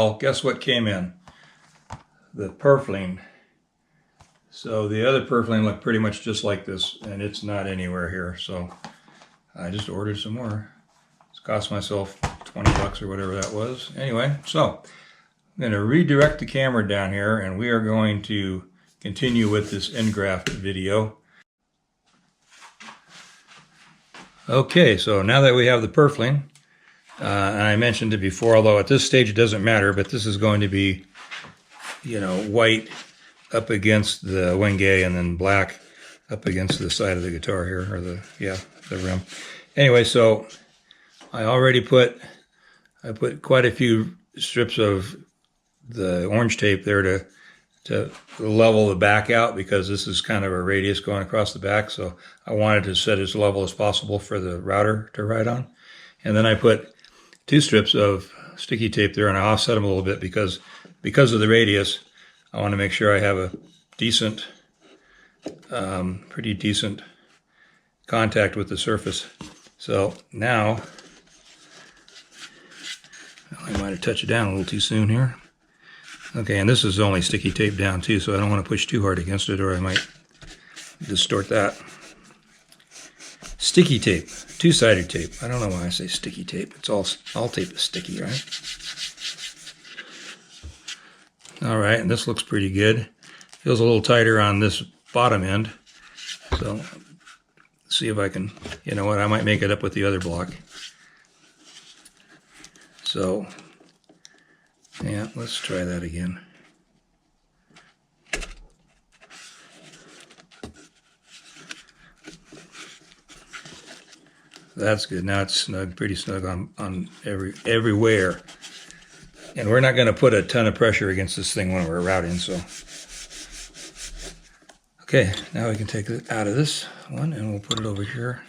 mail, guess what came in? The purfling. So the other purfling looked pretty much just like this, and it's not anywhere here. So I just ordered some more. It's cost myself 20 bucks or whatever that was. Anyway, so I'm going to redirect the camera down here, and we are going to continue with this engraft video. Okay, so now that we have the purfling, and I mentioned it before, although at this stage it doesn't matter, but this is going to be, you know, white up against the wenge and then black up against the side of the guitar here, or the rim. Anyway, so I put quite a few strips of the orange tape there to level the back out, because this is kind of a radius going across the back, so I wanted to set as level as possible for the router to ride on. And then I put 2 strips of sticky tape there, and I offset them a little bit because of the radius. I want to make sure I have a decent, pretty decent contact with the surface. So now, I might have touched it down a little too soon here. Okay, and this is only sticky tape down too, so I don't want to push too hard against it, or I might distort that. Sticky tape, 2-sided tape. I don't know why I say sticky tape. It's all tape is sticky, right? All right, and this looks pretty good. Feels a little tighter on this bottom end. So see if I can, you know what, I might make it up with the other block. So yeah, let's try that again. That's good. Now it's snug, pretty snug on everywhere. And we're not going to put a ton of pressure against this thing when we're routing, so. Okay, now we can take it out of this one and we'll put it over here.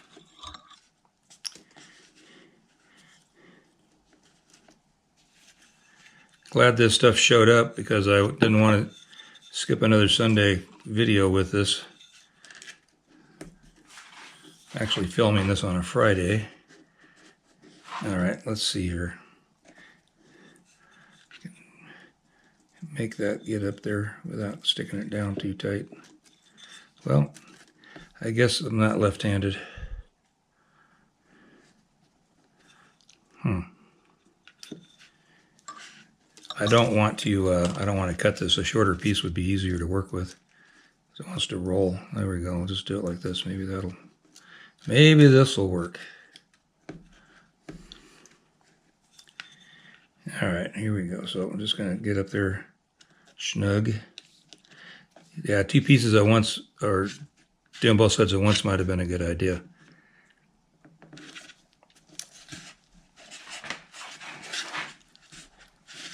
Glad this stuff showed up, because I didn't want to skip another Sunday video with this. Actually filming this on a Friday. All right, let's see here. Make that get up there without sticking it down too tight. Well, I guess I'm not left-handed. I don't want to cut this. A shorter piece would be easier to work with. So it wants to roll. There we go. We'll just do it like this. Maybe this will work. All right, here we go. So I'm just going to get up there snug. Yeah, 2 pieces at once, or doing both sides at once, might have been a good idea.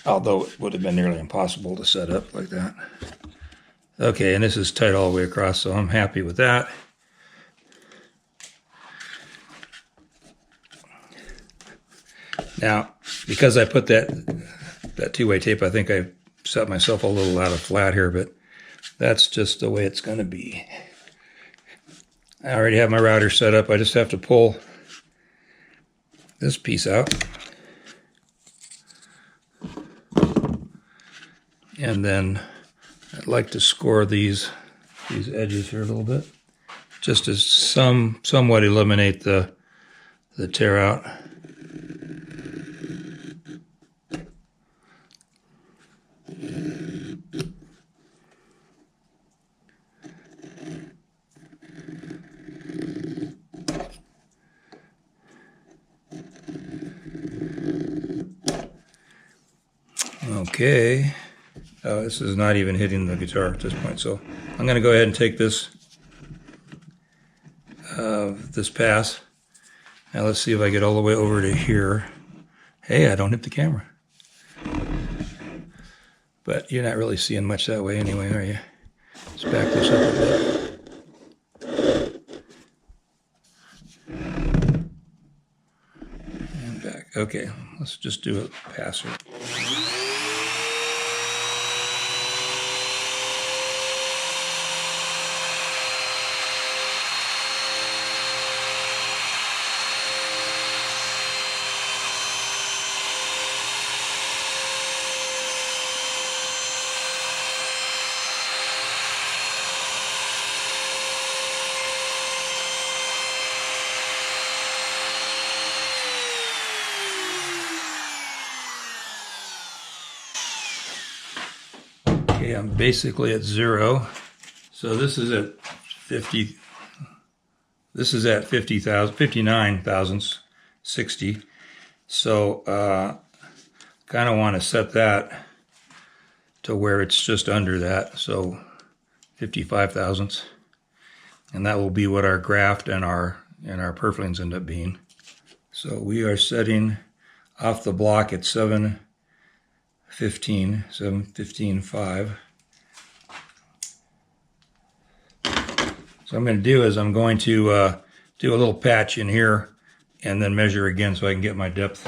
Although it would have been nearly impossible to set up like that. Okay, and this is tight all the way across, so I'm happy with that. Now, because I put that 2-way tape, I think I set myself a little out of flat here, but that's just the way it's going to be. I already have my router set up. I just have to pull this piece out. And then I'd like to score these edges here a little bit, just to somewhat eliminate the tear out. Okay, this is not even hitting the guitar at this point, so I'm going to go ahead and take this pass. Now let's see if I get all the way over to here. Hey, I don't hit the camera. But you're not really seeing much that way anyway, are you? Let's back this up a bit. And back. Okay, let's just do a pass here. Okay, I'm basically at 0. So this is at 50. This is at 50,000, 59 thousandths, 60. So kind of want to set that to where it's just under that. So 55 thousandths. And that will be what our graft and our purflings end up being. So we are setting off the block at 715.5. So I'm going to do is I'm going to do a little patch in here and then measure again so I can get my depth.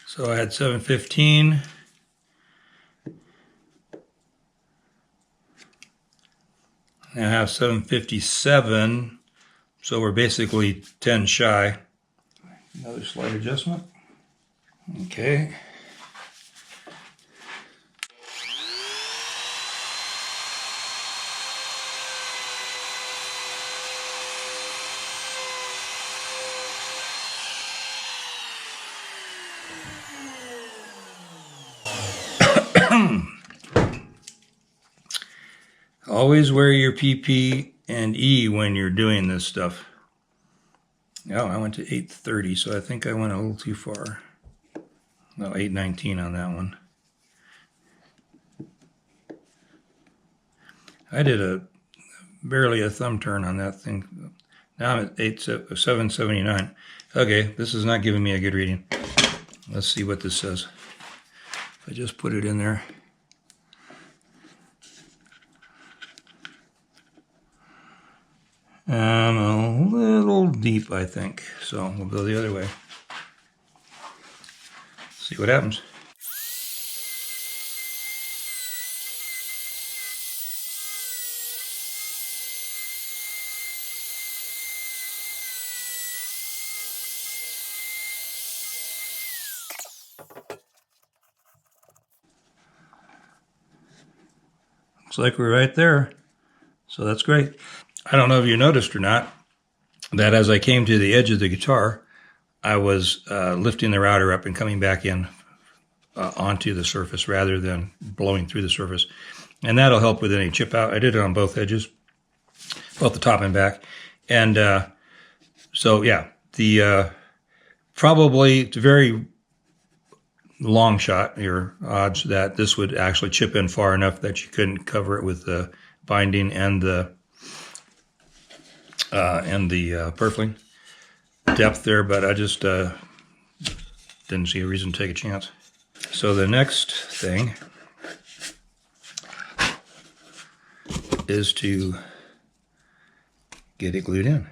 So I had 715. I have 757. So we're basically 10 shy. Another slight adjustment. Okay. Always wear your PP and E when you're doing this stuff. Oh, I went to 830, so I think I went a little too far. No, 819 on that one. I did barely a thumb turn on that thing. Now I'm at 779. Okay, this is not giving me a good reading. Let's see what this says. If I just put it in there. I'm a little deep, I think. So we'll go the other way. See what happens. Looks like we're right there. So that's great. I don't know if you noticed or not, that as I came to the edge of the guitar, I was lifting the router up and coming back in onto the surface rather than blowing through the surface. And that'll help with any chip out. I did it on both edges, both the top and back. And so, yeah, probably it's a very long shot, your odds that this would actually chip in far enough that you couldn't cover it with the binding and the purfling depth there, but I just didn't see a reason to take a chance. So the next thing is to get it glued in.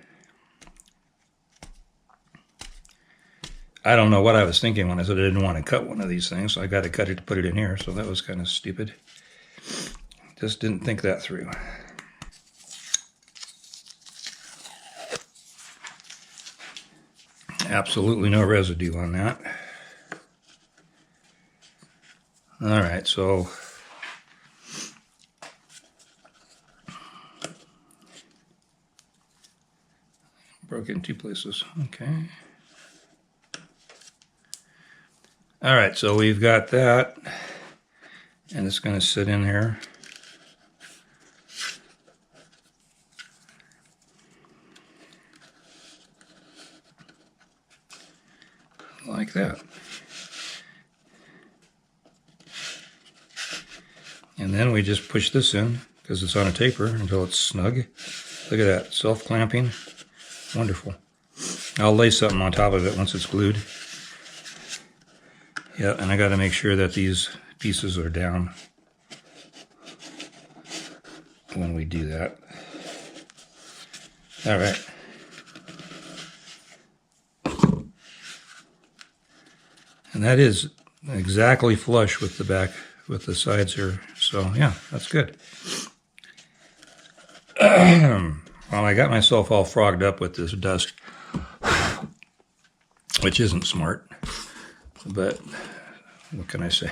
I don't know what I was thinking when I said I didn't want to cut one of these things, so I got to cut it to put it in here, so that was kind of stupid. Just didn't think that through. Absolutely no residue on that. All right, so broke in two places. Okay. All right, so we've got that, and it's going to sit in here. Like that. And then we just push this in because it's on a taper until it's snug. Look at that, self-clamping. Wonderful. I'll lay something on top of it once it's glued. Yeah, and I got to make sure that these pieces are down when we do that. All right. And that is exactly flush with the back, with the sides here. So yeah, that's good. Well, I got myself all frogged up with this dust, which isn't smart, but what can I say?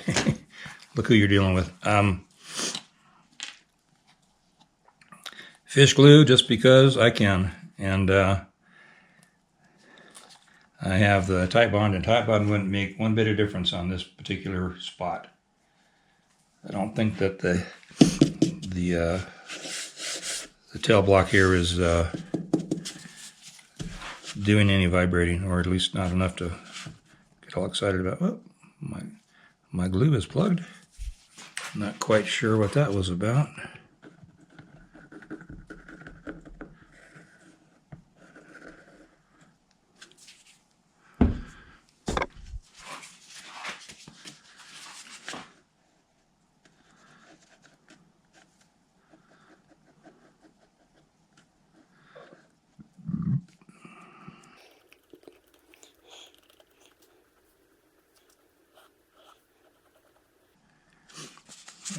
Look who you're dealing with. Fish glue just because I can. And I have the Titebond, and Titebond wouldn't make one bit of difference on this particular spot. I don't think that the tail block here is doing any vibrating, or at least not enough to get all excited about. Oh, my glue is plugged. Not quite sure what that was about.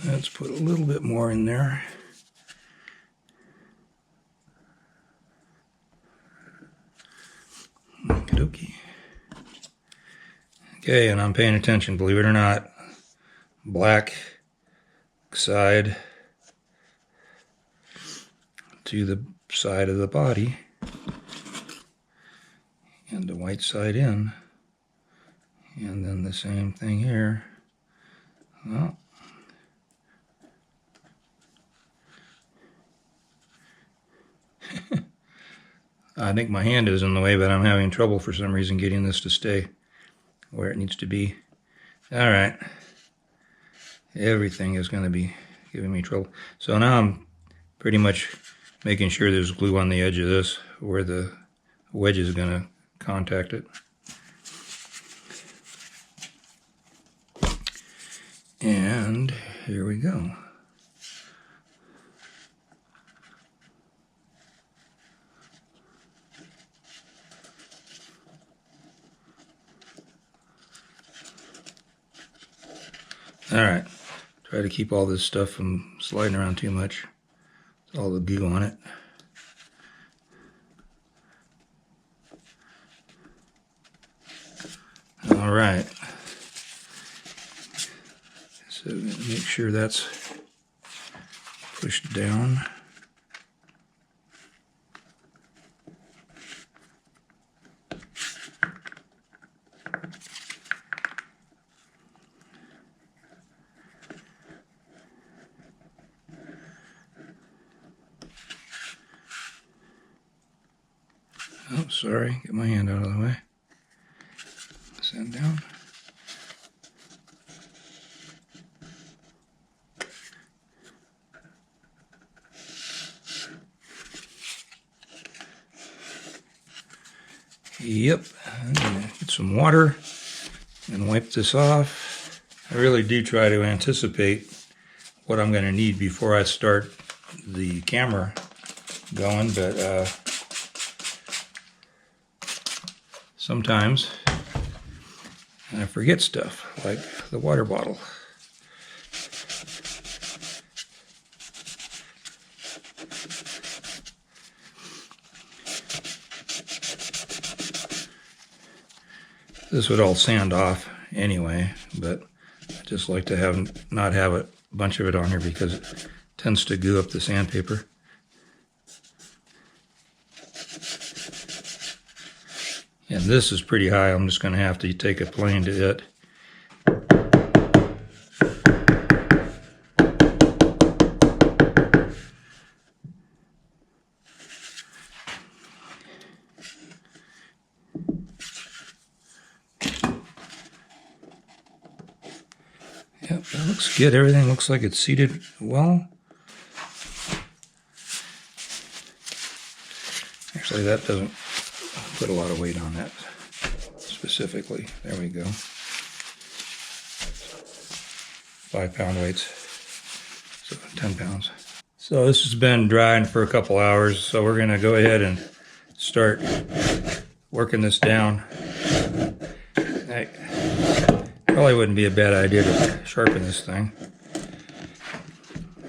Let's put a little bit more in there. Okey-dokey. Okay, and I'm paying attention, believe it or not. Black side to the side of the body, and the white side in, and then the same thing here. Well, I think my hand is in the way, but I'm having trouble for some reason getting this to stay where it needs to be. All right. Everything is going to be giving me trouble. So now I'm pretty much making sure there's glue on the edge of this where the wedge is going to contact it. And here we go. All right, try to keep all this stuff from sliding around too much. It's all the glue on it. All right. So make sure that's pushed down. Oh, sorry, get my hand out of the way. Send down. Yep, I'm gonna get some water and wipe this off. I really do try to anticipate what I'm gonna need before I start the camera going, but sometimes I forget stuff, like the water bottle. This would all sand off anyway, but I just like to not have a bunch of it on here because it tends to goo up the sandpaper. And this is pretty high. I'm just going to have to take a plane to it. Yep, that looks good. Everything looks like it's seated well. Actually, that doesn't put a lot of weight on that specifically. There we go. 5 pound weights, so 10 pounds. So this has been drying for a couple hours, so we're going to go ahead and start working this down. Probably wouldn't be a bad idea to sharpen this thing.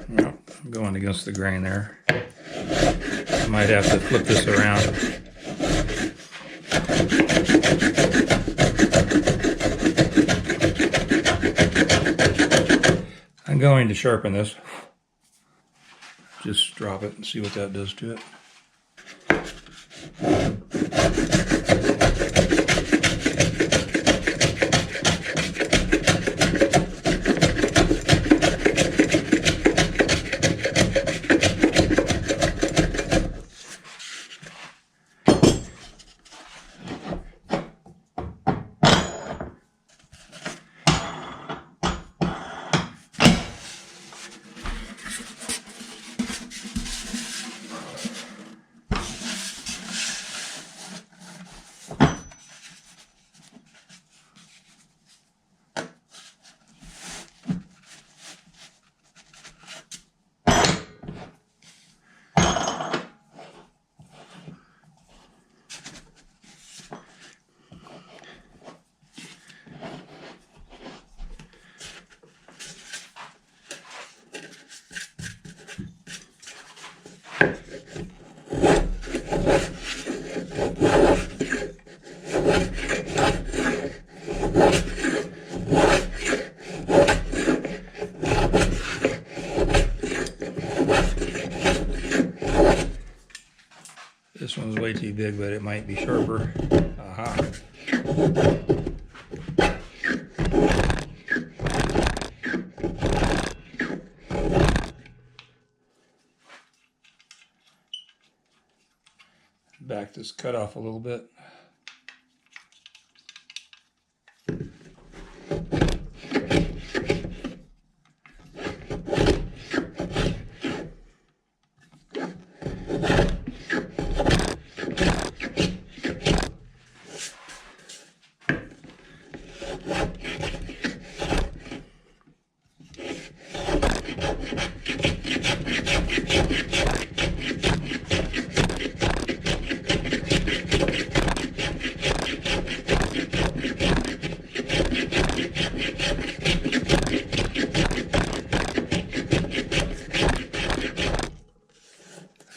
No, I'm going against the grain there. I might have to flip this around. I'm going to sharpen this. Just drop it and see what that does to it. This one's way too big, but it might be sharper. Aha. Back this cut off a little bit.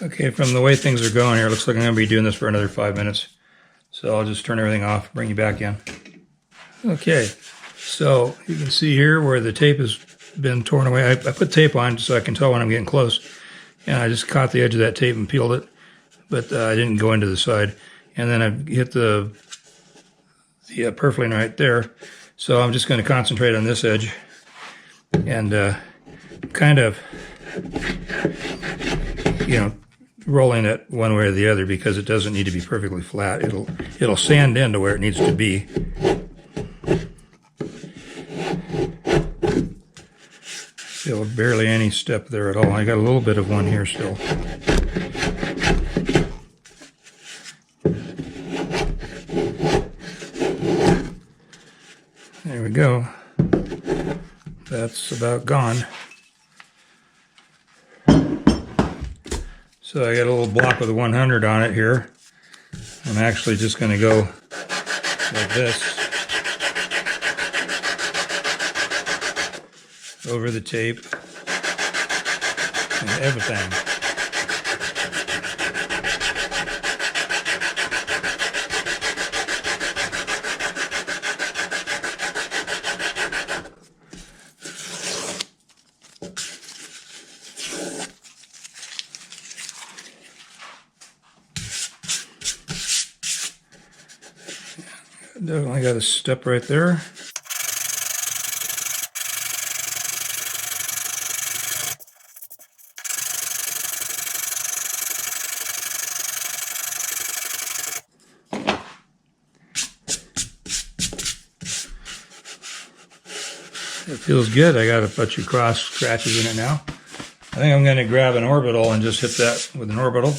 Okay, from the way things are going here, it looks like I'm going to be doing this for another 5 minutes. So I'll just turn everything off, bring you back in. Okay, so you can see here where the tape has been torn away. I put tape on so I can tell when I'm getting close. And I just caught the edge of that tape and peeled it, but I didn't go into the side. And then I hit the purfling right there. So I'm just going to concentrate on this edge and kind of, rolling it one way or the other because it doesn't need to be perfectly flat. It'll sand into where it needs to be. Feel barely any step there at all. I got a little bit of one here still. There we go. That's about gone. So I got a little block with a 100 on it here. I'm actually just going to go like this over the tape and everything. Definitely got a step right there. It feels good. I got a bunch of cross scratches in it now. I think I'm going to grab an orbital and just hit that with an orbital.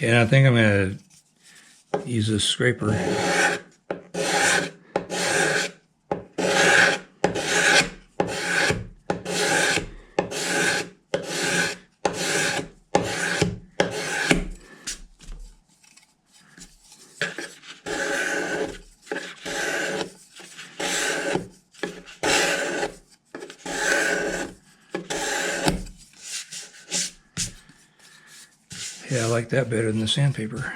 And I think I'm going to use this scraper. Yeah, I like that better than the sandpaper.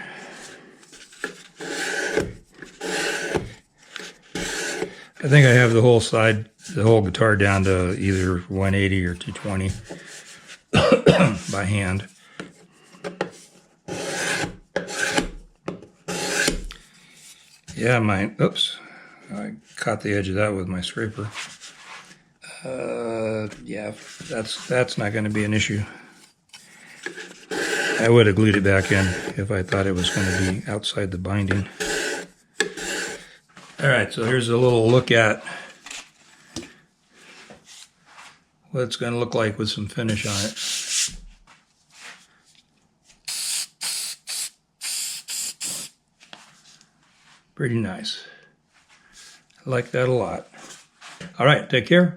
I think I have the whole side, the whole guitar down to either 180 or 220 by hand. Yeah, oops, I caught the edge of that with my scraper. Yeah, that's not going to be an issue. I would have glued it back in if I thought it was going to be outside the binding. All right, so here's a little look at what it's going to look like with some finish on it. Pretty nice. I like that a lot. All right, take care.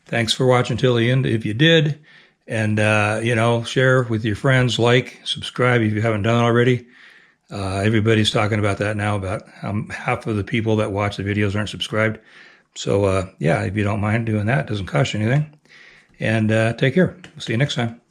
Thanks for watching till the end if you did. And, you know, share with your friends, like, subscribe if you haven't done it already. Everybody's talking about that now, about half of the people that watch the videos aren't subscribed. So, yeah, if you don't mind doing that, it doesn't cost you anything. And take care. We'll see you next time.